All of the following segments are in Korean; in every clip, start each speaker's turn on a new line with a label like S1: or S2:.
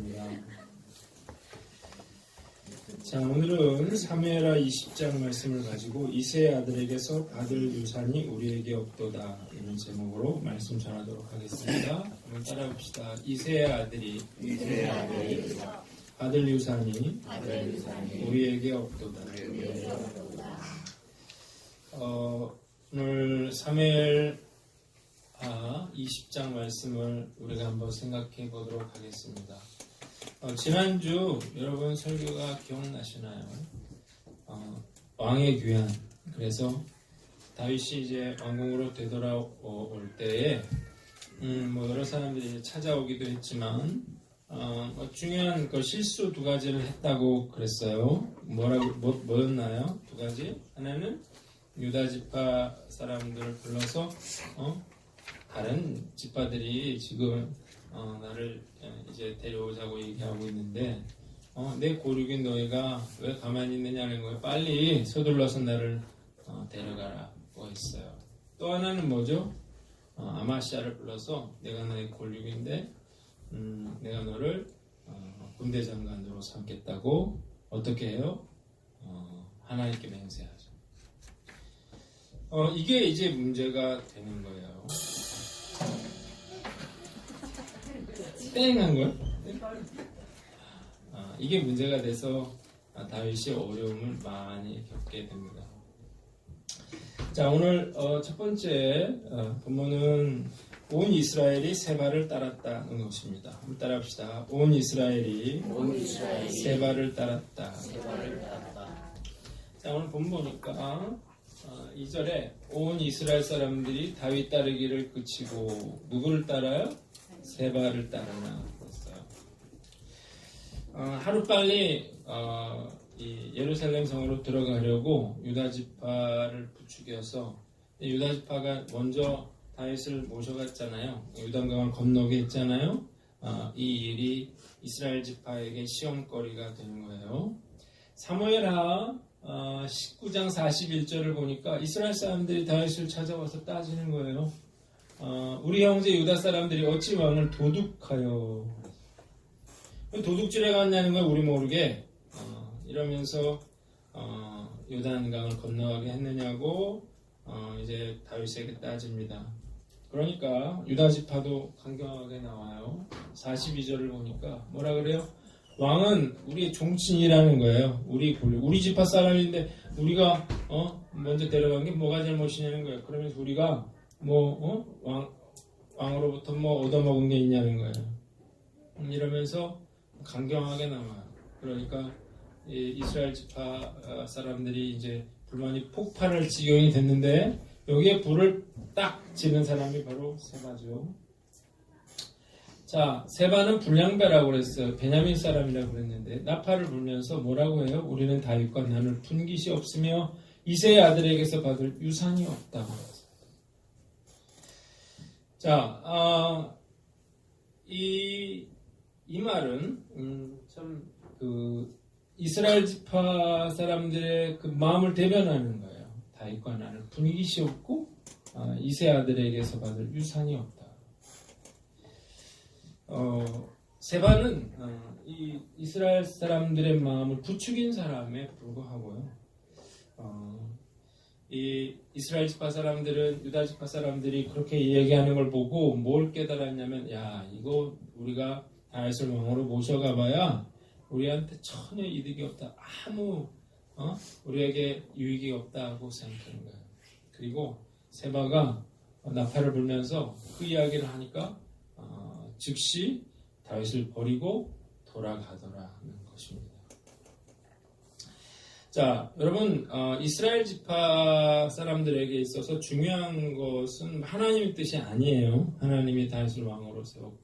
S1: 기도합니다. 자, 오늘은 사무엘하 20장 말씀을 가지고 이새의 아들에게서 받을 유산이 우리에게 없도다 이런 제목으로 말씀 전하도록 하겠습니다. 한번 따라봅시다. 이새의 아들이 받을 유산이 우리에게 없도다. 오늘 사무엘하 20장 말씀을 우리가 한번 생각해 보도록 하겠습니다. 지난주 여러분 설교가 기억나시나요? 왕의 귀환. 그래서 다윗이 이제 왕궁으로 되돌아올 때에 여러 사람들이 찾아오기도 했지만 중요한 그 실수 두 가지를 했다고 그랬어요. 뭐였나요? 두 가지. 하나는 유다 지파 사람들을 불러서 다른 지파들이 지금 나를 이제 데려오자고 얘기하고 있는데 내 고륙인 너희가 왜 가만히 있느냐는 거예요. 빨리 서둘러서 나를 데려가라고 했어요. 또 하나는 뭐죠? 아마시아를 불러서 내가 너의 고륙인데 내가 너를 군대 장관으로 삼겠다고 어떻게 해요? 하나님께 맹세하죠. 이게 이제 문제가 되는 거예요. 땡한 거야? 이게 문제가 돼서 다윗이 어려움을 많이 겪게 됩니다. 자, 오늘 첫 번째 본문은 온 이스라엘이 세바를 따랐다는 것입니다. 한번 따라합시다. 온 이스라엘이 세바를 따랐다. 자, 오늘 본 보니까 2절에 온 이스라엘 사람들이 다윗 따르기를 그치고 누구를 따라요? 세바를 따르나 했어요. 하루빨리 이 예루살렘 성으로 들어가려고 유다 지파를 부추겨서 유다 지파가 먼저 다윗을 모셔갔잖아요. 요단강을 건너게 했잖아요. 이 일이 이스라엘 지파에게 시험거리가 되는 거예요. 사무엘하 19장 41절을 보니까 이스라엘 사람들이 다윗을 찾아와서 따지는 거예요. 우리 형제 유다 사람들이 어찌 왕을 도둑하여 도둑질해 갔냐는 걸 우리 모르게 이러면서 요단강을 건너가게 했느냐고 이제 다윗에게 따집니다. 그러니까 유다 지파도 강경하게 나와요. 42절을 보니까 뭐라 그래요? 왕은 우리의 종친이라는 거예요. 우리 지파 사람인데 우리가 먼저 데려간 게 뭐가 잘못이냐는 거예요. 그러면서 우리가 왕으로부터 얻어먹은 게 있냐는 거예요. 이러면서 강경하게 나와요. 그러니까 이스라엘 지파 사람들이 이제 불만이 폭발할 지경이 됐는데 여기에 불을 딱 지는 사람이 바로 세바죠. 자, 세바는 불량배라고 그랬어요. 베냐민 사람이라고 그랬는데 나팔을 불면서 뭐라고 해요? 우리는 다윗과 나눌 분깃이 없으며 이새의 아들에게서 받을 유산이 없다고 했어요. 자, 이 말은 참 이스라엘 지파 사람들의 그 마음을 대변하는 거예요. 다윗과 나눌 분깃이 없고 이새 아들에게서 받을 유산이 없다. 세바는 이 이스라엘 사람들의 마음을 부추긴 사람에 불과하고요. 이 이스라엘 지파 사람들은 유다 지파 사람들이 그렇게 이야기하는 걸 보고 뭘 깨달았냐면 이거 우리가 다윗을 왕으로 모셔가봐야 우리한테 전혀 이득이 없다. 아무 우리에게 유익이 없다고 생각하는 거예요. 그리고 세바가 나팔을 불면서 그 이야기를 하니까 즉시 다윗을 버리고 돌아가더라는 것입니다. 자, 여러분 이스라엘 지파 사람들에게 있어서 중요한 것은 하나님의 뜻이 아니에요. 하나님이 다윗을 왕으로 세웠고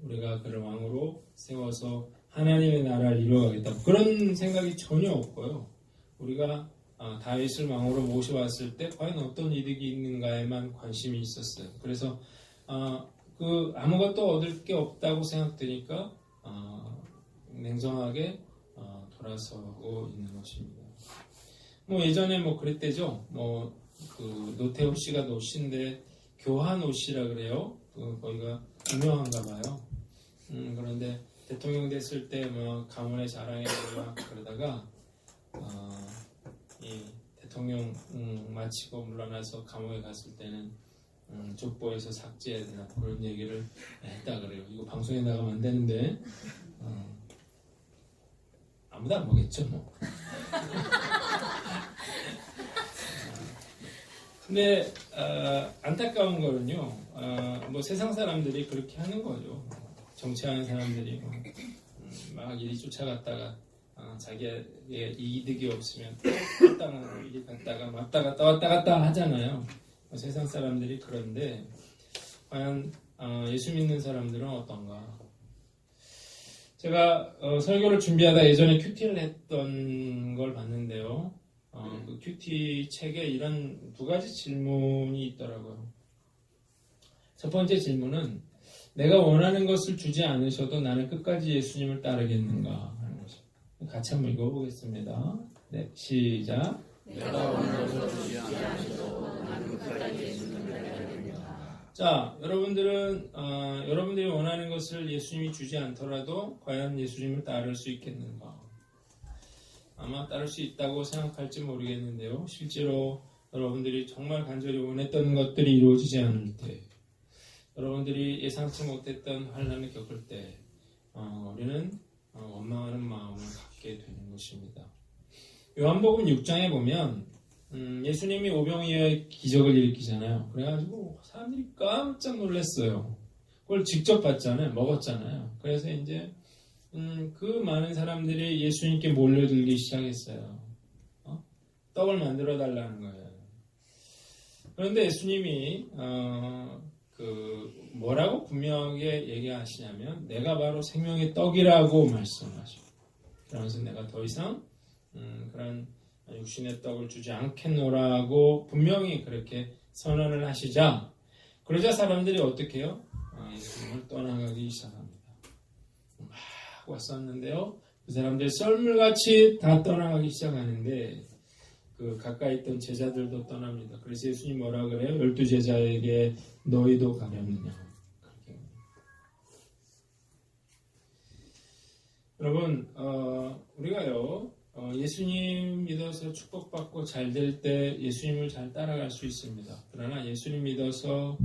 S1: 우리가 그를 왕으로 세워서 하나님의 나라를 이루어가겠다. 그런 생각이 전혀 없고요. 우리가 다윗을 왕으로 모셔왔을 때 과연 어떤 이득이 있는가에만 관심이 있었어요. 그래서 아무것도 얻을 게 없다고 생각되니까 냉정하게 돌아서고 있는 것입니다. 예전에 그랬대죠. 노태우 씨가 노씨인데 교환 노씨라 그래요. 거기가 유명한가 봐요. 그런데 대통령 됐을 때 뭐 가문의 자랑이고 막 그러다가 이 대통령 마치고 물러나서 감옥에 갔을 때는 족보에서 삭제해야 되나 그런 얘기를 했다 그래요. 이거 방송에 나가면 안 되는데 아무도 안 보겠죠 뭐. 근데 안타까운 거는요. 뭐 세상 사람들이 그렇게 하는 거죠. 정치하는 사람들이 막 이리 쫓아갔다가 자기의 이득이 없으면 땅으로 이리 갔다가 왔다 갔다 왔다 갔다 하잖아요. 세상 사람들이 그런데 과연 예수 믿는 사람들은 어떤가? 제가 설교를 준비하다 예전에 큐티를 했던 걸 봤는데요. 그 큐티 책에 이런 두 가지 질문이 있더라고요. 첫 번째 질문은 내가 원하는 것을 주지 않으셔도 나는 끝까지 예수님을 따르겠는가 하는 것입니다. 같이 한번 읽어보겠습니다. 네, 시작.
S2: 내가 원하는 것을 주지 않으셔도 나는 끝까지 예수님을 따르겠는가.
S1: 자, 여러분들이 원하는 것을 예수님이 주지 않더라도 과연 예수님을 따를 수 있겠는가? 아마 따를 수 있다고 생각할지 모르겠는데요. 실제로 여러분들이 정말 간절히 원했던 것들이 이루어지지 않을 때, 여러분들이 예상치 못했던 환난을 겪을 때, 우리는 원망하는 마음을 갖게 되는 것입니다. 요한복음 6장에 보면 예수님이 오병이어의 기적을 일으키잖아요. 그래가지고 사람들이 깜짝 놀랐어요. 그걸 직접 봤잖아요. 먹었잖아요. 그래서 이제 그 많은 사람들이 예수님께 몰려들기 시작했어요. 떡을 만들어 달라는 거예요. 그런데 예수님이 뭐라고 분명하게 얘기하시냐면 내가 바로 생명의 떡이라고 말씀하시고 그러면서 내가 더 이상 그런 육신의 떡을 주지 않겠노라고 분명히 그렇게 선언을 하시자 그러자 사람들이 어떻게 해요? 예수님을 떠나가기 시작합니다. 막 왔었는데요. 그 사람들이 썰물같이 다 떠나가기 시작하는데 그 가까이 있던 제자들도 떠납니다. 그래서 예수님 뭐라 그래요? 12제자에게 너희도 가렵느냐. 여러분 우리가요 예수님 믿어서 축복받고 잘 될 때 예수님을 잘 따라갈 수 있습니다. 그러나 예수님 믿어서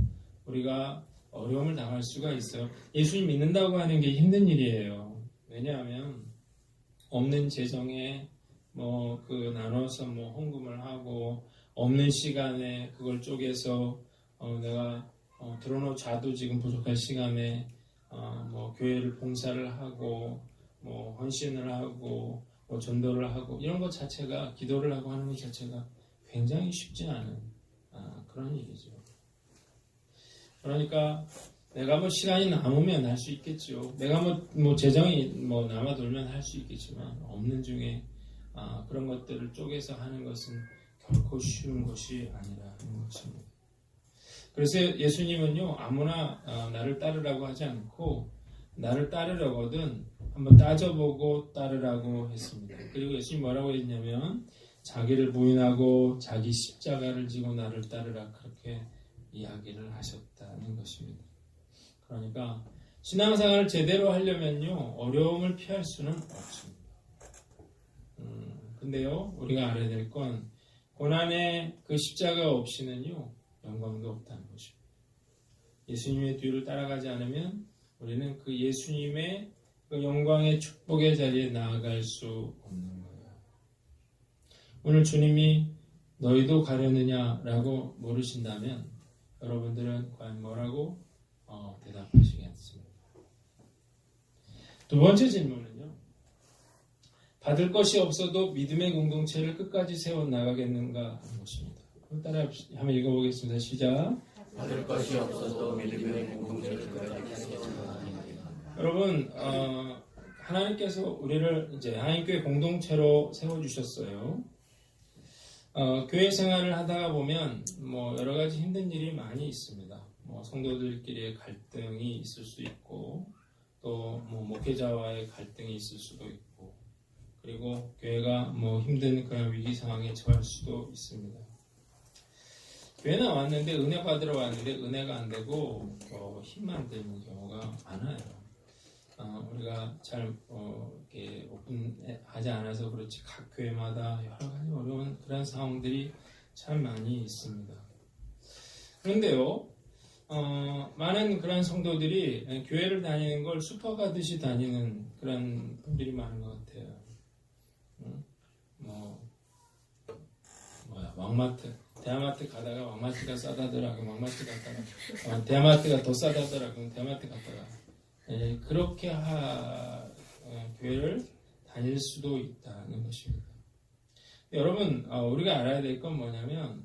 S1: 우리가 어려움을 당할 수가 있어요. 예수님 믿는다고 하는 게 힘든 일이에요. 왜냐하면 없는 재정에 나눠서 헌금을 하고 없는 시간에 그걸 쪼개서 내가 들어놓자도 지금 부족할 시간에 교회를 봉사를 하고 헌신을 하고 전도를 하고 이런 것 자체가 기도를 하고 하는 것 자체가 굉장히 쉽지 않은 그런 일이죠. 그러니까 내가 시간이 남으면 할 수 있겠죠. 내가 재정이 남아돌면 할 수 있겠지만 없는 중에 그런 것들을 쪼개서 하는 것은 결코 쉬운 것이 아니라는 것입니다. 그래서 예수님은요 아무나 나를 따르라고 하지 않고 나를 따르려거든 한번 따져보고 따르라고 했습니다. 그리고 예수님 뭐라고 했냐면 자기를 부인하고 자기 십자가를 지고 나를 따르라 그렇게 이야기를 하셨다는 것입니다. 그러니까 신앙생활을 제대로 하려면요 어려움을 피할 수는 없습니다. 근데요 우리가 알아야 될 건 고난의 그 십자가 없이는요 영광도 없다는 것입니다. 예수님의 뒤를 따라가지 않으면 우리는 그 예수님의 그 영광의 축복의 자리에 나아갈 수 없는 거예요. 오늘 주님이 너희도 가려느냐라고 물으신다면 여러분들은 과연 뭐라고 대답하시겠습니까? 두 번째 질문은요. 받을 것이 없어도 믿음의 공동체를 끝까지 세워나가겠는가 하는 것입니다. 따라 한번 읽어보겠습니다. 시작.
S2: 받을 것이 없어도 믿음의 공동체를 끝까지 세워나가겠는가.
S1: 여러분 하나님께서 우리를 이제 하나님교회 공동체로 세워주셨어요. 교회 생활을 하다가 보면 여러 가지 힘든 일이 많이 있습니다. 성도들끼리의 갈등이 있을 수 있고 또 목회자와의 갈등이 있을 수도 있고 그리고 교회가 힘든 그런 위기 상황에 처할 수도 있습니다. 교회 나왔는데 은혜 받으러 왔는데 은혜가 안 되고 힘만 되는 경우가 많아요. 우리가 우리가 잘 이렇게 오픈하지 않아서 그렇지 각 교회마다 여러 가지 어려운 그런 상황들이 참 많이 있습니다. 그런데요, 많은 그런 성도들이 교회를 다니는 걸 슈퍼가듯이 다니는 그런 분들이 많은 것 같아요. 왕마트, 대마트 가다가 왕마트가 싸다더라. 그럼 왕마트 갔다가 대마트가 더 싸다더라. 그럼 대마트 갔다가 그렇게 교회를 다닐 수도 있다는 것입니다. 여러분, 우리가 알아야 될 건 뭐냐면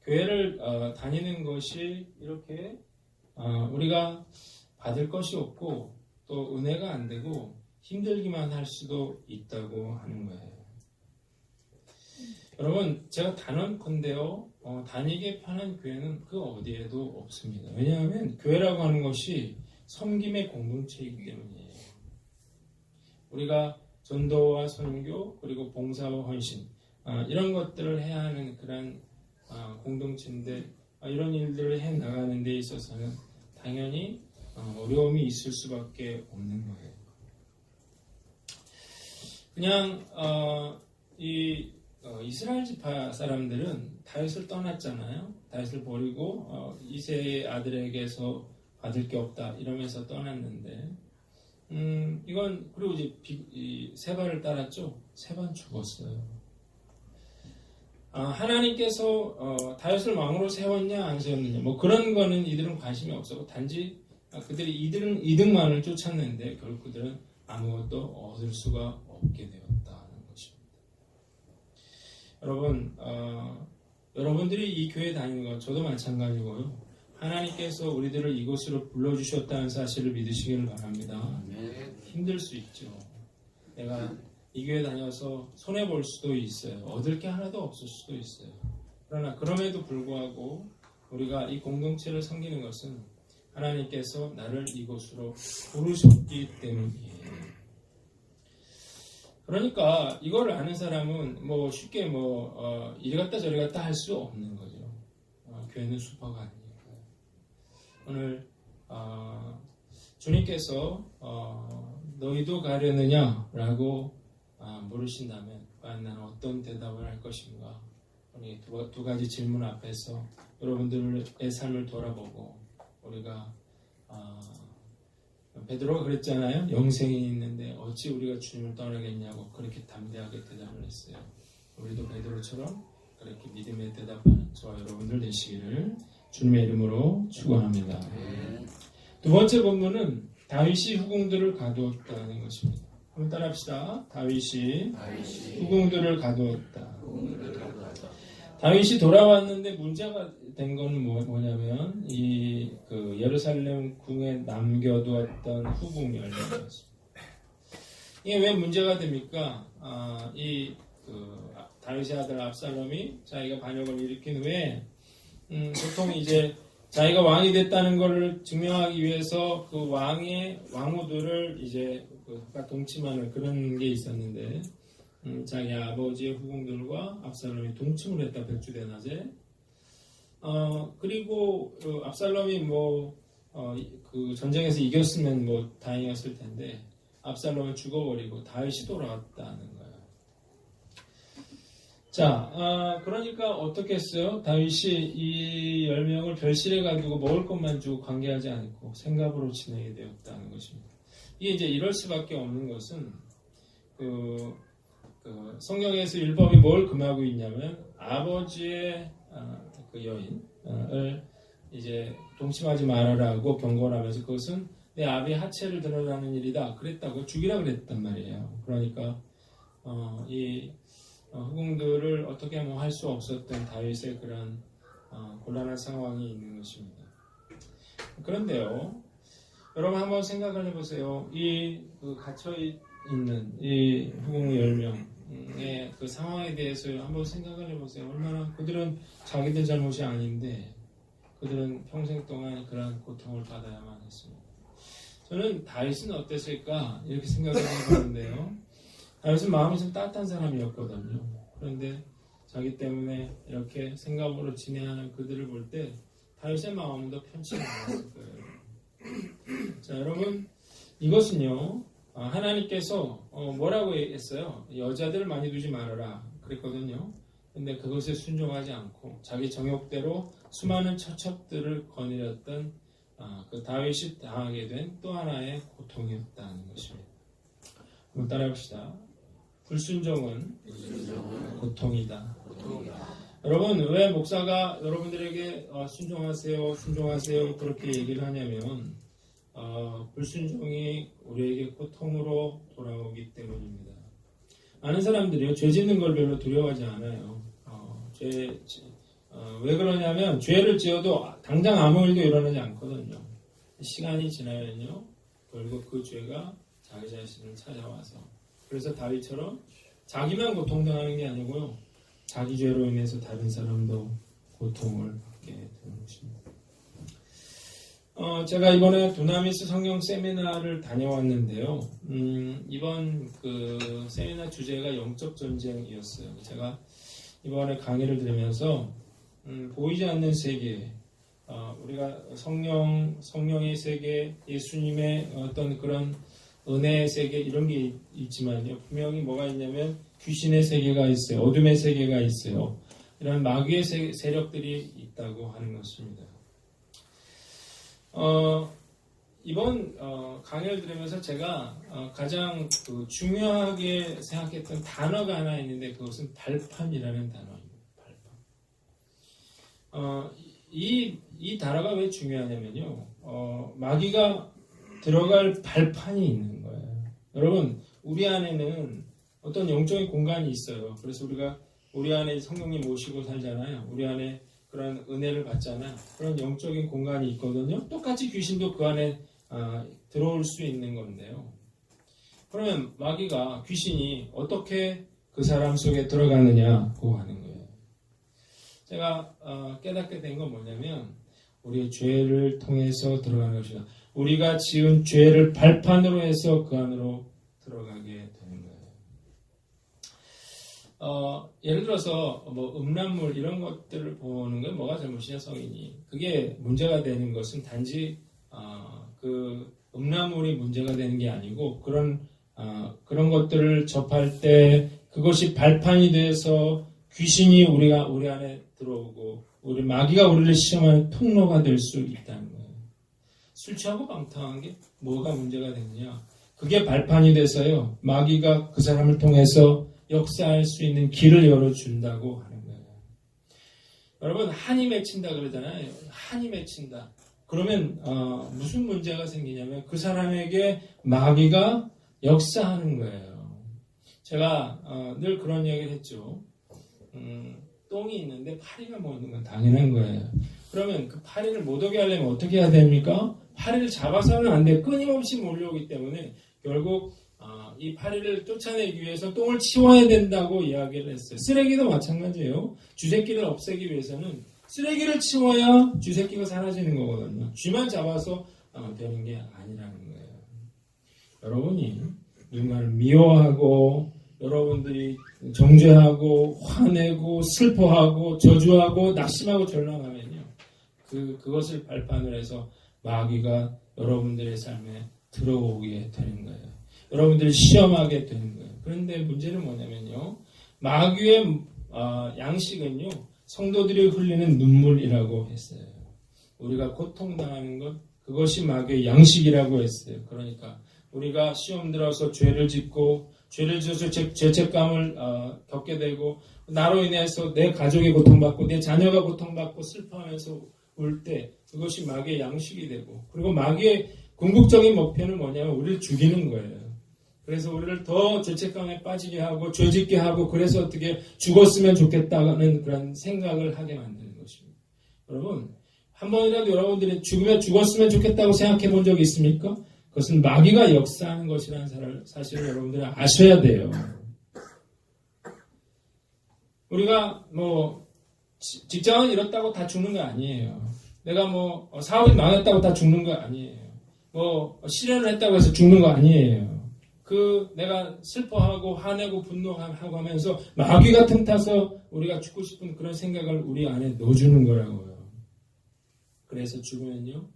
S1: 교회를 다니는 것이 이렇게 우리가 받을 것이 없고 또 은혜가 안 되고 힘들기만 할 수도 있다고 하는 거예요. 여러분, 제가 단언컨대요, 다니기 편한 교회는 그 어디에도 없습니다. 왜냐하면 교회라고 하는 것이 섬김의 공동체이기 때문이에요. 우리가 전도와 선교 그리고 봉사와 헌신 이런 것들을 해야 하는 그런 공동체인데 이런 일들을 해 나가는 데 있어서는 당연히 어려움이 있을 수밖에 없는 거예요. 그냥 이스라엘 지파 사람들은 다윗을 떠났잖아요. 다윗을 버리고 이새의 아들에게서 받을 게 없다 이러면서 떠났는데 이건 그리고 이제 세바를 따랐죠. 세바는 죽었어요. 하나님께서 다윗을 왕으로 세웠냐 안 세웠느냐 뭐 그런 거는 이들은 관심이 없었고 단지 그들이 이득만을 쫓았는데 결국 그들은 아무것도 얻을 수가 없게 되었다는 것입니다. 여러분, 여러분들이 이 교회 다니는 것 저도 마찬가지고요. 하나님께서 우리들을 이곳으로 불러주셨다는 사실을 믿으시기를 바랍니다. 힘들 수 있죠. 내가 이 교회 다녀서 손해볼 수도 있어요. 얻을 게 하나도 없을 수도 있어요. 그러나 그럼에도 불구하고 우리가 이 공동체를 섬기는 것은 하나님께서 나를 이곳으로 부르셨기 때문이에요. 그러니까 이걸 아는 사람은 뭐 쉽게 이리 갔다 저리 갔다 할 수 없는 거죠. 교회는 슈퍼가 아니니까요. 오늘 주님께서 너희도 가려느냐라고 물으신다면 과연 나는 어떤 대답을 할 것인가? 우리 두 가지 질문 앞에서 여러분들의 삶을 돌아보고 우리가 베드로가 그랬잖아요. 영생이 있는데 어찌 우리가 주님을 떠나겠냐고 그렇게 담대하게 대답을 했어요. 우리도 베드로처럼 그렇게 믿음에 대답하는 저와 여러분들 되시기를 주님의 이름으로 축원합니다. 두 번째 본문은 다윗이 후궁들을 가두었다는 것입니다. 한번 따라합시다. 다윗이 후궁들을 가두었다. 다윗이 돌아왔는데 문제가 된 건 뭐냐면 예루살렘 궁에 남겨두었던 후궁 10명이었습니다. 이게 왜 문제가 됩니까? 다윗의 아들 압살롬이 자기가 반역을 일으킨 후에 보통 이제 자기가 왕이 됐다는 것을 증명하기 위해서 그 왕의 왕후들을 이제 동침하는 그런 게 있었는데 자기 아버지의 후궁들과 압살롬이 동침을 했다. 백주대 낮에. 그리고 압살롬이 그 전쟁에서 이겼으면 다행이었을 텐데 압살롬은 죽어버리고 다윗이 돌아왔다는 거예요. 자, 그러니까 어떻게 했어요? 다윗이 이 10명을 별실에 가두고 먹을 것만 주고 관계하지 않고 생각으로 지내게 되었다는 것입니다. 이게 이제 이럴 수밖에 없는 것은 성경에서 율법이 뭘 금하고 있냐면 아버지의 그 여인을 이제 동침하지 말아라고 경고를 하면서 그것은 내 아비의 하체를 드러나는 일이다. 그랬다고 죽이라 그랬단 말이에요. 그러니까 이 후궁들을 어떻게 할 수 없었던 다윗의 그런 곤란한 상황이 있는 것입니다. 그런데요, 여러분 한번 생각을 해보세요. 갇혀 있는 이 후궁 10명의 그 상황에 대해서 한번 생각을 해보세요. 얼마나 그들은 자기들 잘못이 아닌데 그들은 평생 동안 그런 고통을 받아야만 했습니다. 저는 다윗은 어땠을까 이렇게 생각을 해보는데요. 다윗은 마음이 좀 따뜻한 사람이었거든요. 그런데 자기 때문에 이렇게 생각으로 지내하는 그들을 볼 때 다윗의 마음도 편치 않았을 거예요. 자, 여러분, 이것은요 하나님께서 뭐라고 했어요? 여자들을 많이 두지 말아라 그랬거든요. 근데 그것에 순종하지 않고 자기 정욕대로 수많은 처첩들을 거느렸던 그 다윗이 당하게 된 또 하나의 고통이었다는 것입니다. 한번 따라해봅시다. 불순종은 고통이다. 여러분, 왜 목사가 여러분들에게 순종하세요 그렇게 얘기를 하냐면 불순종이 우리에게 고통으로 돌아오기 때문입니다. 많은 사람들이요, 죄 짓는 걸 별로 두려워하지 않아요. 왜 그러냐면 죄를 지어도 당장 아무 일도 일어나지 않거든요. 시간이 지나면요, 결국 그 죄가 자기 자신을 찾아와서, 그래서 다윗처럼 자기만 고통당하는 게 아니고요, 자기 죄로 인해서 다른 사람도 고통을 받게 되는 것입니다. 제가 이번에 두나미스 성경 세미나를 다녀왔는데요. 이번 그 세미나 주제가 영적 전쟁이었어요. 제가 이번에 강의를 들으면서 보이지 않는 세계, 우리가 성령의 세계, 예수님의 어떤 그런 은혜의 세계 이런 게 있지만요. 분명히 뭐가 있냐면 귀신의 세계가 있어요. 어둠의 세계가 있어요. 이런 마귀의 세력들이 있다고 하는 것입니다. 이번 강의를 들으면서 제가 가장 중요하게 생각했던 단어가 하나 있는데 그것은 발판이라는 단어입니다. 발판. 이 단어가 왜 중요하냐면요. 마귀가 들어갈 발판이 있는 거예요. 여러분, 우리 안에는 어떤 영적인 공간이 있어요. 그래서 우리 안에 성령님 모시고 살잖아요. 우리 안에 그런 은혜를 받잖아요. 그런 영적인 공간이 있거든요. 똑같이 귀신도 그 안에 들어올 수 있는 건데요. 그러면 마귀가, 귀신이 어떻게 그 사람 속에 들어가느냐고 하는 거예요. 제가 깨닫게 된 건 뭐냐면 우리의 죄를 통해서 들어가는 것이다. 우리가 지은 죄를 발판으로 해서 그 안으로 들어가게 되는 거예요. 예를 들어서 뭐 음란물 이런 것들을 보는 건 뭐가 잘못이냐, 성인이. 그게 문제가 되는 것은 단지 그 음란물이 문제가 되는 게 아니고 그런 것들을 접할 때 그것이 발판이 돼서 귀신이 우리 안에 들어오고 마귀가 우리를 시험하는 통로가 될 수 있다는 거예요. 술 취하고 방탕한 게 뭐가 문제가 되느냐? 그게 발판이 돼서요, 마귀가 그 사람을 통해서 역사할 수 있는 길을 열어준다고 하는 거예요. 여러분, 한이 맺힌다 그러잖아요. 한이 맺힌다. 그러면 무슨 문제가 생기냐면 그 사람에게 마귀가 역사하는 거예요. 제가 늘 그런 얘기를 했죠. 똥이 있는데 파리가 먹는 건 당연한 거예요. 그러면 그 파리를 못 오게 하려면 어떻게 해야 됩니까? 파리를 잡아서는 안 돼. 끊임없이 몰려오기 때문에 결국 이 파리를 쫓아내기 위해서 똥을 치워야 된다고 이야기를 했어요. 쓰레기도 마찬가지예요. 쥐새끼를 없애기 위해서는 쓰레기를 치워야 쥐새끼가 사라지는 거거든요. 쥐만 잡아서 되는 게 아니라는 거예요. 여러분이 누군가를 미워하고 여러분들이 정죄하고 화내고 슬퍼하고 저주하고 낙심하고 절망하면요, 그것을 발판으로 해서 마귀가 여러분들의 삶에 들어오게 되는 거예요. 여러분들을 시험하게 되는 거예요. 그런데 문제는 뭐냐면요, 마귀의 양식은요, 성도들이 흘리는 눈물이라고 했어요. 우리가 고통당하는 것, 그것이 마귀의 양식이라고 했어요. 그러니까 우리가 시험 들어서 죄를 지어서 죄책감을 겪게 되고, 나로 인해서 내 가족이 고통받고 내 자녀가 고통받고 슬퍼하면서 울 때 그것이 마귀의 양식이 되고, 그리고 마귀의 궁극적인 목표는 뭐냐면 우리를 죽이는 거예요. 그래서 우리를 더 죄책감에 빠지게 하고 죄짓게 하고, 그래서 어떻게 죽었으면 좋겠다는 그런 생각을 하게 만드는 것입니다. 여러분, 한 번이라도 여러분들이 죽었으면 좋겠다고 생각해 본 적이 있습니까? 그것은 마귀가 역사하는 것이라는 사실을 여러분들이 아셔야 돼요. 우리가 직장을 잃었다고 다 죽는 거 아니에요. 내가 사업이 망했다고 다 죽는 거 아니에요. 실현을 했다고 해서 죽는 거 아니에요. 내가 슬퍼하고 화내고 분노하고 하면서 마귀가 틈타서 우리가 죽고 싶은 그런 생각을 우리 안에 넣어주는 거라고요. 그래서 죽으면요,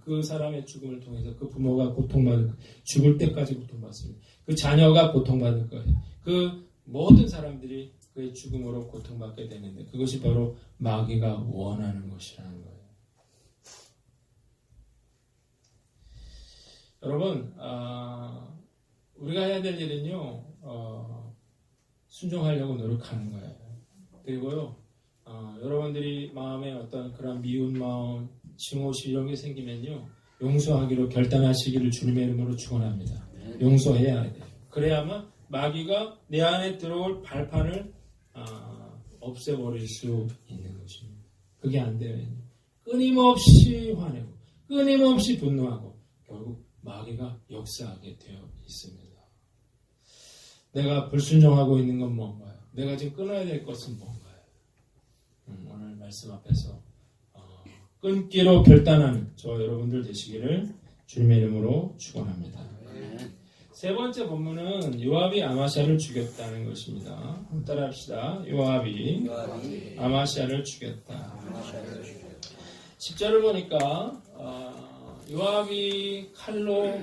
S1: 그 사람의 죽음을 통해서 그 부모가 고통받을, 죽을 때까지 고통받습니다. 그 자녀가 고통받을 거예요. 그 모든 사람들이 그의 죽음으로 고통받게 되는데 그것이 바로 마귀가 원하는 것이라는 거예요. 여러분, 우리가 해야 될 일은요, 순종하려고 노력하는 거예요. 그리고요, 여러분들이 마음에 어떤 그런 미운 마음, 증오심 이런 게 생기면요, 용서하기로 결단하시기를 주님의 이름으로 축원합니다. 용서해야 돼요. 그래야만 마귀가 내 안에 들어올 발판을 없애버릴 수 있는 것입니다. 그게 안 되면 끊임없이 화내고 끊임없이 분노하고 결국 마귀가 역사하게 되어 있습니다. 내가 불순종하고 있는 건 뭔가요? 내가 지금 끊어야 될 것은 뭔가요? 오늘 말씀 앞에서 끊기로 결단하는 저 여러분들 되시기를 주님의 이름으로 축원합니다. 세 번째 본문은 요압이 아마샤를 죽였다는 것입니다. 한번 따라합시다. 요압이 아마샤를 죽였다. 10절을 보니까 요압이 칼로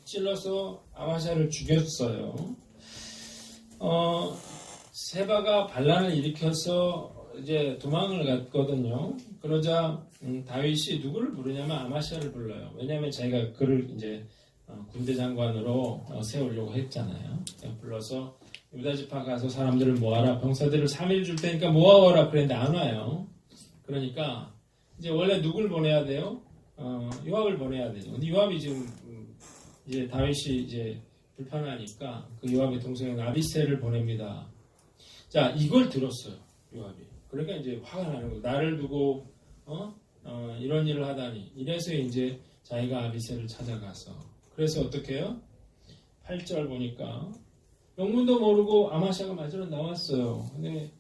S1: 찔러서 아마샤를 죽였어요. 세바가 반란을 일으켜서 이제 도망을 갔거든요. 그러자 다윗이 누구를 부르냐면 아마샤를 불러요. 왜냐하면 자기가 그를 이제 군대 장관으로 세우려고 했잖아요. 불러서 유다 지파 가서 사람들을 모아라. 병사들을 3일 줄 테니까 모아오라 그랬는데 안 와요. 그러니까 이제 원래 누굴 보내야 돼요? 요압을 보내야 되죠. 근데 요압이 지금 이제 다윗이 이제 불편하니까 그 요압의 동생인 아비새를 보냅니다. 자, 이걸 들었어요. 요압이. 그러니까 이제 화가 나는 거예요. 나를 두고 이런 일을 하다니. 이래서 이제 자기가 아비새를 찾아가서 그래서 어떻게 해요? 8절 보니까 영문도 모르고 아마샤가 맞으러 나왔어요. 근데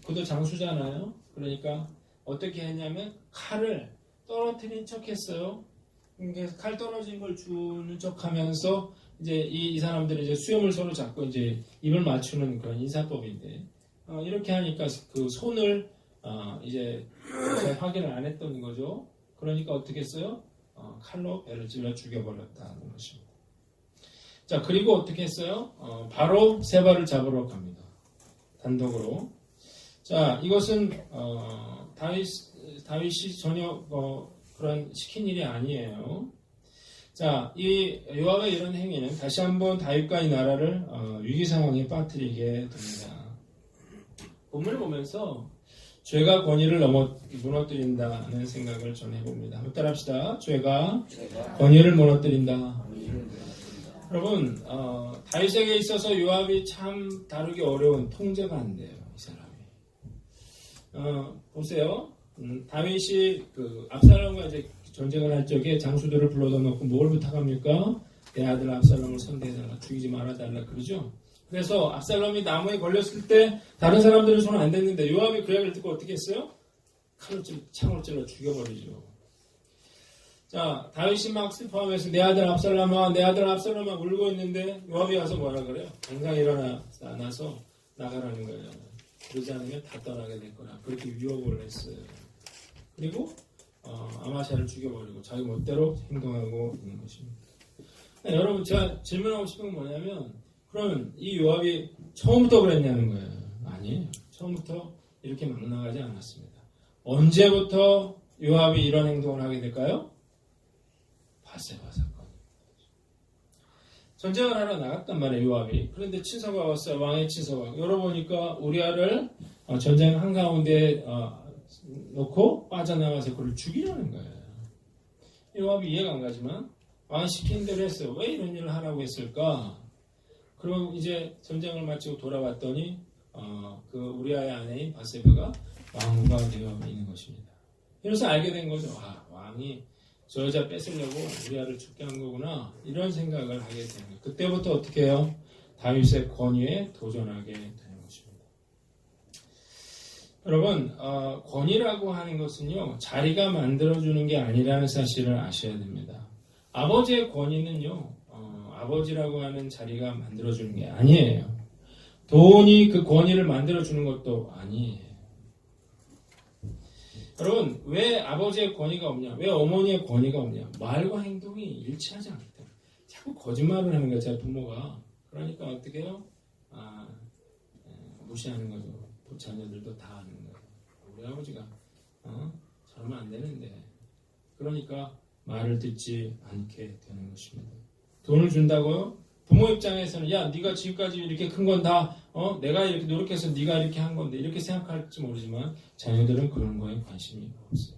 S1: 그도 장수잖아요. 그러니까 어떻게 했냐면 칼을 떨어뜨린 척 했어요. 그래서 칼 떨어진 걸 주는 척 하면서 이제 이 사람들이 이제 수염을 서로 잡고 이제 입을 맞추는 그런 인사법인데 이렇게 하니까 그 손을 이제 잘 확인을 안 했던 거죠. 그러니까 어떻게 했어요? 칼로 배를 찔러 죽여버렸다는 것입니다. 자, 그리고 어떻게 했어요? 바로 세바를 잡으러 갑니다. 단독으로. 자, 이것은 다윗이 전혀 그런 시킨 일이 아니에요. 자, 이 요압의 이런 행위는 다시 한번 다윗과 이 나라를 위기 상황에 빠뜨리게 됩니다. 본문을 보면서 죄가 권위를 무너뜨린다는 생각을 전 해봅니다. 한번 따라합시다. 죄가 권위를 무너뜨린다. 여러분, 다윗에게 있어서 요압이 참 다루기 어려운 통제가 안 돼요. 이 사람이. 보세요. 다윗이 압살롬과 이제 전쟁을 할 적에 장수들을 불러다 놓고 뭘 부탁합니까? 내 아들 압살롬을 선대해달라. 죽이지 말아달라. 그러죠? 그래서 압살롬이 나무에 걸렸을 때 다른 사람들은 손 안 댔는데 요압이 그 이야기를 듣고 어떻게 했어요? 창으로 찔러 죽여버리죠. 자, 다윗이 막 슬퍼하면서 내 아들 압살롬아 울고 있는데 요압이 와서 뭐라 그래요? 당장 일어나서 나가라는 거예요. 그러지 않으면 다 떠나게 될 거라. 그렇게 위협을 했어요. 그리고 아마샤를 죽여버리고 자기 멋대로 행동하고 있는 것입니다. 여러분, 제가 질문하고 싶은 건 뭐냐면 그러면 이 요압이 처음부터 그랬냐는 거예요. 아니에요. 처음부터 이렇게 막 나가지 않았습니다. 언제부터 요압이 이런 행동을 하게 될까요? 바세바 사건. 전쟁을 하러 나갔단 말이에요. 요압이. 그런데 친서가 왔어요. 왕의 친서가. 열어보니까 우리아를 전쟁 한가운데 놓고 빠져나가서 그를 죽이려는 거예요. 요압이 이해가 안 가지만 왕이 시킨 대로 했어요. 왜 이런 일을 하라고 했을까? 그리고 이제 전쟁을 마치고 돌아왔더니 그 우리아의 아내인 바세바가 왕후가 되어 있는 것입니다. 그래서 알게 된 거죠. 왕이 저 여자 뺏으려고 우리아를 죽게 한 거구나. 이런 생각을 하게 되는 거예요. 그때부터 어떻게 해요? 다윗의 권위에 도전하게 되는 것입니다. 여러분, 권위라고 하는 것은요, 자리가 만들어주는 게 아니라는 사실을 아셔야 됩니다. 아버지의 권위는요, 아버지라고 하는 자리가 만들어주는 게 아니에요. 돈이 그 권위를 만들어주는 것도 아니에요. 여러분, 왜 아버지의 권위가 없냐? 왜 어머니의 권위가 없냐? 말과 행동이 일치하지 않기 때문에. 자꾸 거짓말을 하는 거예요, 제 부모가. 그러니까 어떻게 해요? 무시하는 거죠. 자녀들도 다 아는 거예요. 우리 아버지가 저러면 안 되는데. 그러니까 말을 듣지 않게 되는 것입니다. 돈을 준다고요? 부모 입장에서는 야, 네가 지금까지 이렇게 큰 건 다 내가 이렇게 노력해서 네가 이렇게 한 건데 이렇게 생각할지 모르지만 자녀들은 그런 거에 관심이 없어요.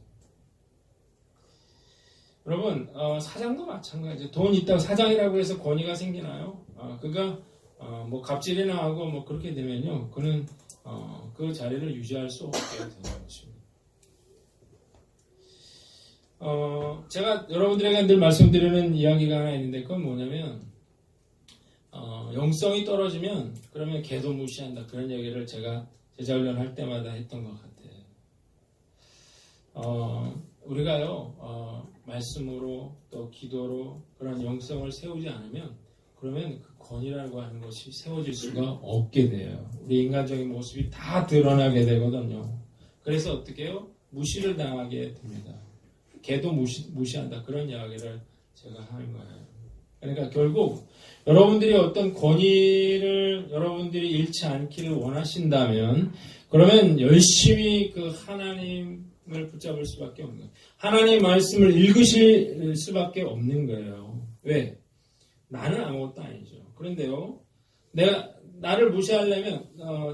S1: 여러분, 사장도 마찬가지죠. 돈 있다고 사장이라고 해서 권위가 생기나요? 그가 뭐 갑질이나 하고 뭐 그렇게 되면요, 그는 그 자리를 유지할 수 없게 되는 것입니다. 제가 여러분들에게 늘 말씀드리는 이야기가 하나 있는데 그건 뭐냐면 영성이 떨어지면 그러면 개도 무시한다, 그런 얘기를 제가 제자훈련 할 때마다 했던 것 같아요. 우리가요 말씀으로 또 기도로 그런 영성을 세우지 않으면 그러면 그 권위라고 하는 것이 세워질 수가 없게 돼요. 우리 인간적인 모습이 다 드러나게 되거든요. 그래서 어떻게 해요? 무시를 당하게 됩니다. 개도 무시한다, 그런 이야기를 제가 하는 거예요. 그러니까 결국 여러분들이 어떤 권위를 여러분들이 잃지 않기를 원하신다면 그러면 열심히 그 하나님을 붙잡을 수밖에 없는 거예요. 하나님 말씀을 읽으실 수밖에 없는 거예요. 왜? 나는 아무것도 아니죠. 그런데요, 나를 무시하려면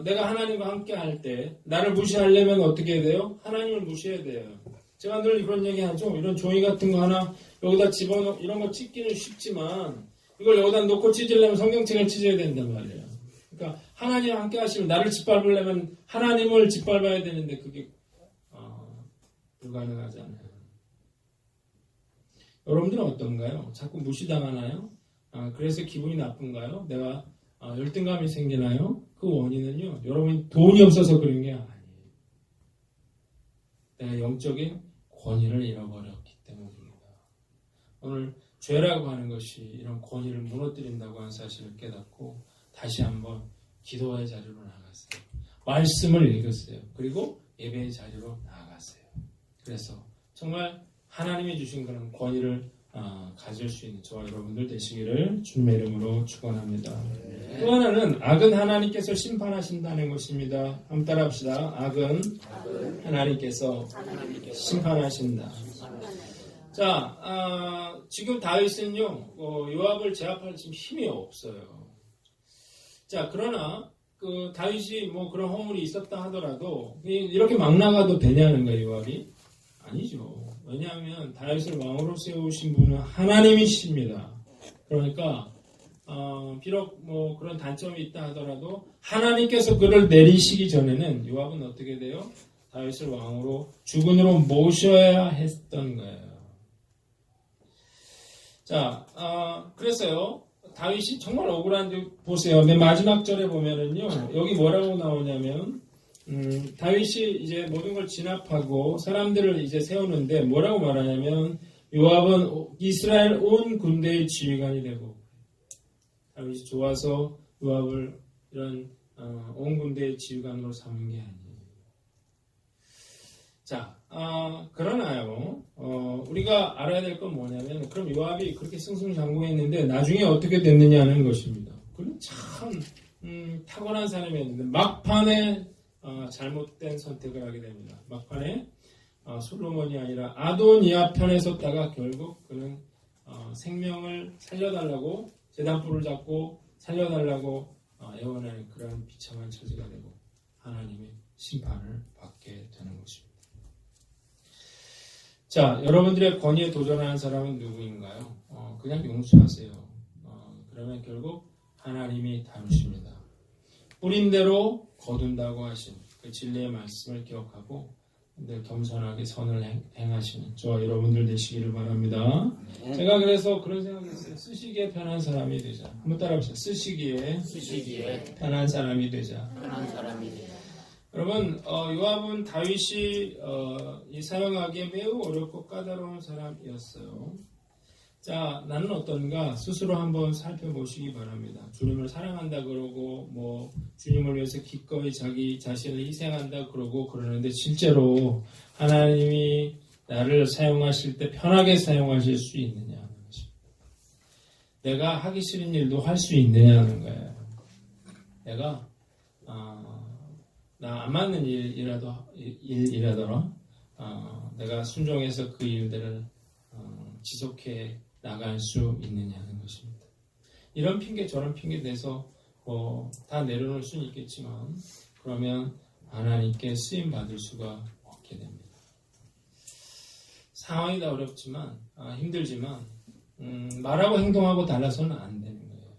S1: 내가 하나님과 함께 할 때 나를 무시하려면 어떻게 해야 돼요? 하나님을 무시해야 돼요. 제가 늘 이런 얘기 하죠. 이런 종이 같은 거 하나 여기다 집어넣고 이런 거 찢기는 쉽지만 이걸 여기다 놓고 찢으려면 성경책을 찢어야 된단 말이에요. 그러니까 하나님과 함께 하시면 나를 짓밟으려면 하나님을 짓밟아야 되는데 그게 불가능하잖아요. 여러분들은 어떤가요? 자꾸 무시당하나요? 그래서 기분이 나쁜가요? 내가 열등감이 생기나요? 그 원인은요, 여러분이 돈이 없어서 그런 게 아니에요. 내가 영적인 권위를 잃어버렸기 때문입니다. 오늘 죄라고 하는 것이 이런 권위를 무너뜨린다고 하는 사실을 깨닫고 다시 한번 기도의 자리로 나갔어요. 말씀을 읽었어요. 그리고 예배의 자리로 나아갔어요. 그래서 정말 하나님이 주신 그런 권위를 가질 수 있는 저와 여러분들 되시기를 주님의 이름으로 축원합니다. 또 하나는 악은 하나님께서 심판하신다는 것입니다. 한번 따라합시다. 악은 하나님께서 심판하신다. 자, 지금 다윗은요, 요압을 제압할 지금 힘이 없어요. 자, 그러나 그 다윗이 뭐 그런 허물이 있었다 하더라도 이렇게 막 나가도 되냐는 거예요, 요압이? 아니죠. 왜냐하면 다윗을 왕으로 세우신 분은 하나님이십니다. 그러니까 비록 뭐 그런 단점이 있다 하더라도 하나님께서 그를 내리시기 전에는 요압은 어떻게 돼요? 다윗을 왕으로 주군으로 모셔야 했던 거예요. 자, 그래서요, 다윗이 정말 억울한데 보세요. 맨 마지막 절에 보면은요, 여기 뭐라고 나오냐면 다윗이 이제 모든 걸 진압하고 사람들을 이제 세우는데 뭐라고 말하냐면 요압은 이스라엘 온 군대의 지휘관이 되고, 다윗이 좋아서 요압을 이런 온 군대의 지휘관으로 삼은 게 아니에요. 자, 그러나요, 우리가 알아야 될 건 뭐냐면, 그럼 요압이 그렇게 승승장구했는데 나중에 어떻게 됐느냐는 것입니다. 그는 참 탁월한 사람이었는데 막판에 잘못된 선택을 하게 됩니다. 막판에 솔로몬이 아니라 아도니아 편에 섰다가 결국 그는 생명을 살려달라고 제단불을 잡고 살려달라고 애원하는 그런 비참한 처지가 되고 하나님의 심판을 받게 되는 것입니다. 자, 여러분들의 권위에 도전하는 사람은 누구인가요? 그냥 용서하세요. 그러면 결국 하나님이 다루십니다. 뿌린 대로 거둔다고 하신 그 진리의 말씀을 기억하고 늘 겸손하게 선을 행하시는 저와 여러분들 되시기를 바랍니다. 제가 그래서 그런 생각했어요. 쓰시기에 편한 사람이 되자. 한번 따라합시다. 쓰시기에 편한 사람이 되자. 여러분, 요압은 다윗이 사용하기에 매우 어렵고 까다로운 사람이었어요. 자, 나는 어떤가 스스로 한번 살펴보시기 바랍니다. 주님을 사랑한다 그러고 뭐 주님을 위해서 기꺼이 자기 자신을 희생한다 그러고 그러는데 실제로 하나님이 나를 사용하실 때 편하게 사용하실 수 있느냐 하는 것입니다. 내가 하기 싫은 일도 할 수 있느냐는 거예요. 내가 나 안 맞는 일이라더라 내가 순종해서 그 일들을 지속해 나갈 수 있느냐는 것입니다. 이런 핑계 저런 핑계 대서 다 내려놓을 수는 있겠지만 그러면 하나님께 쓰임 받을 수가 없게 됩니다. 상황이 다 어렵지만 힘들지만 말하고 행동하고 달라서는 안 되는 거예요.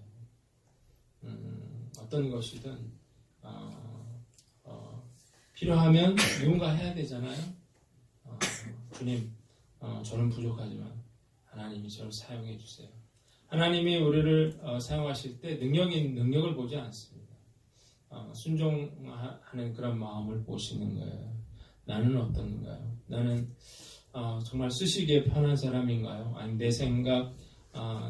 S1: 어떤 것이든 필요하면 누군가 해야 되잖아요. 주님, 저는 부족하지만 하나님이 저를 사용해 주세요. 하나님이 우리를 사용하실 때 능력을 보지 않습니다. 순종하는 그런 마음을 보시는 거예요. 나는 어떤가요? 나는 정말 쓰시기에 편한 사람인가요? 아니면 내 생각,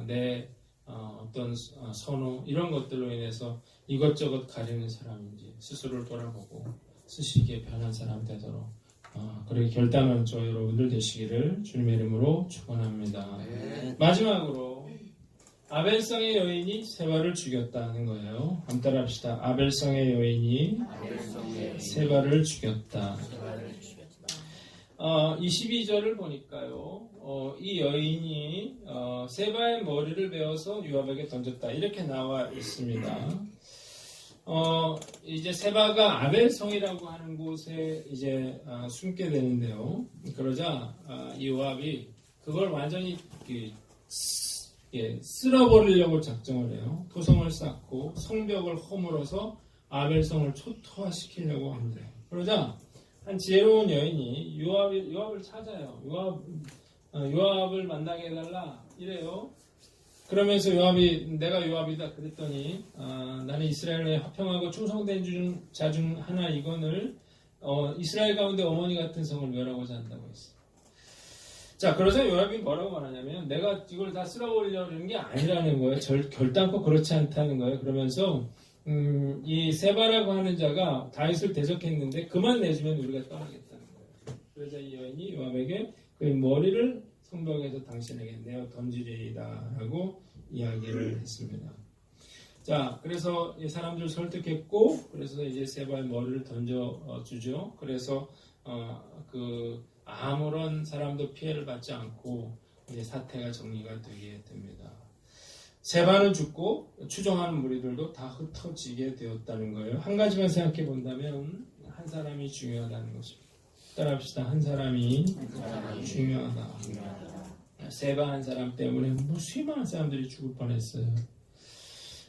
S1: 내 어떤 선호 이런 것들로 인해서 이것저것 가리는 사람인지 스스로를 돌아보고 쓰시기에 편한 사람 되도록 그렇게 결단하는 저 여러분들 되시기를 주님의 이름으로 축원합니다. 마지막으로 아벨성의 여인이 세바를 죽였다는 거예요. 한번 따라합시다. 아벨성의 여인이 세바를 죽였다. 22절을 보니까요. 이 여인이 세바의 머리를 베어서 요압에게 던졌다. 이렇게 나와 있습니다. 이제 세바가 아벨성이라고 하는 곳에 이제 숨게 되는데요. 그러자 요압이 그걸 완전히 쓸어버리려고 작정을 해요. 토성을 쌓고 성벽을 허물어서 아벨성을 초토화시키려고 합니다. 그러자 한 지혜로운 여인이 요압을 찾아요. 요압을 만나게 해달라 이래요. 그러면서 요압이 내가 요압이다 그랬더니 나는 이스라엘에 화평하고 충성된 자 중 하나 이건을 이스라엘 가운데 어머니 같은 성을 멸하고자 한다고 했어요. 자, 그러자 요압이 뭐라고 말하냐면 내가 이걸 다 쓸어버리려는 게 아니라는 거예요. 결단코 그렇지 않다는 거예요. 그러면서 이 세바라고 하는 자가 다윗을 대적했는데 그만 내주면 우리가 떠나겠다는 거예요. 그러자 이 여인이 요압에게 그의 머리를 성벽에서 당신에게 내어 던지리이다 라고 이야기를 했습니다. 자, 그래서 이 사람들을 설득했고 그래서 이제 세바의 머리를 던져주죠. 그래서 아무런 사람도 피해를 받지 않고 이제 사태가 정리가 되게 됩니다. 세바는 죽고 추종하는 무리들도 다 흩어지게 되었다는 거예요. 한 가지만 생각해 본다면 한 사람이 중요하다는 것입니다. 따라합시다. 한 사람이 중요하다. 세바 한 사람 때문에 무수히 많은 사람들이 죽을 뻔했어요.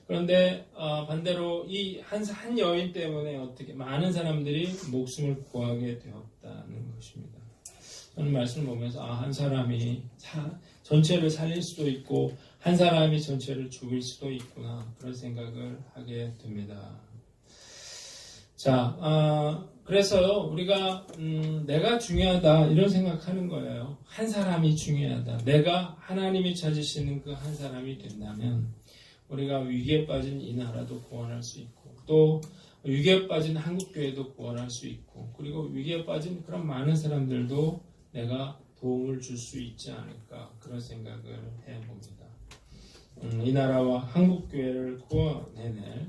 S1: 그런데 반대로 이 한 여인 때문에 어떻게 많은 사람들이 목숨을 구하게 되었다는 것입니다. 저는 말씀을 보면서 한 사람이 전체를 살릴 수도 있고 한 사람이 전체를 죽일 수도 있구나 그런 생각을 하게 됩니다. 자, 그래서요 우리가 내가 중요하다 이런 생각하는 거예요. 한 사람이 중요하다. 내가 하나님이 찾으시는 그 한 사람이 된다면 우리가 위기에 빠진 이 나라도 구원할 수 있고 또 위기에 빠진 한국교회도 구원할 수 있고 그리고 위기에 빠진 그런 많은 사람들도 내가 도움을 줄 수 있지 않을까 그런 생각을 해봅니다. 이 나라와 한국교회를 구원해낼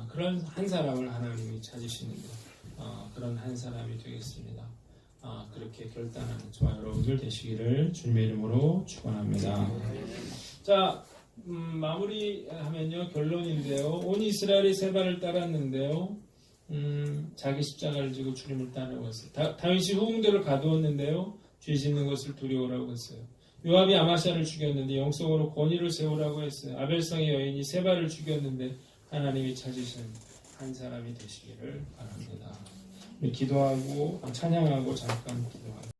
S1: 그런 한 사람을 하나님이 찾으시는 그런 한 사람이 되겠습니다. 그렇게 결단하는 저와 여러분들 되시기를 주님의 이름으로 축원합니다. 자, 마무리하면요 결론인데요. 온 이스라엘이 세바를 따랐는데요. 자기 십자가를 지고 주님을 따라왔어요. 다윗이 후궁들을 가두었는데요. 죄 짓는 것을 두려워라고 했어요. 요압이 아마샤를 죽였는데 영성으로 권위를 세우라고 했어요. 아벨성의 여인이 세바를 죽였는데 하나님이 찾으신 한 사람이 되시기를 바랍니다. 기도하고 찬양하고 잠깐 기도합니다.